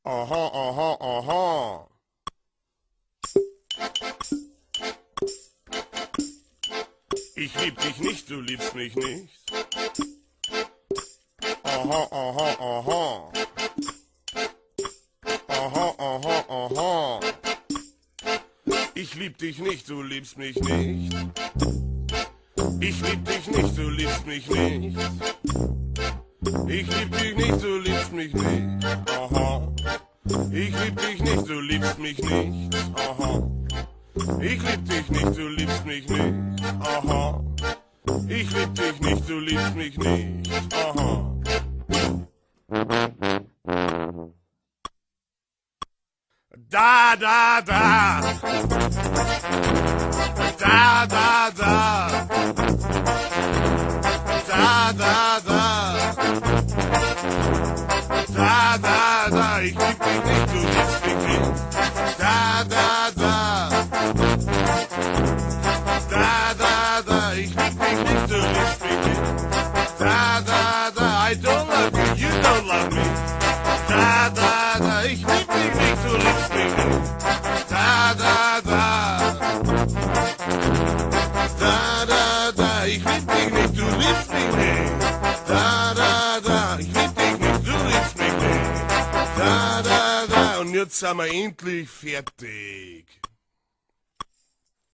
Aha, aha, aha. Ich lieb dich nicht, du liebst mich nicht. Aha, aha, aha. Aha, aha, aha. Ich lieb dich nicht, du liebst mich nicht. Ich lieb dich nicht, du liebst mich nicht. Ich lieb dich nicht, du liebst mich nicht. Aha. Ich lieb dich nicht, du liebst mich nicht. Aha. Ich lieb dich nicht, du liebst mich nicht. Aha. Ich lieb dich nicht, du liebst mich nicht. Aha. Da, da, da. Da, da, da. Da, da, da. Da, da, da. Ich lieb dich nicht, du liebst mich nicht. Da, da, da. Da, da, da. Ich lieb dich nicht, du liebst mich nicht. Da, da, da. I don't love you, you don't love me. Da, da, da. Ich lieb dich nicht, du liebst mich nicht. Da, da, da. Da, da, da. Ich lieb dich nicht, du liebst mich nicht. Da, da, da. Ich lieb dich nicht, du liebst mich nicht. Da, da, da. Und jetzt sind wir endlich fertig.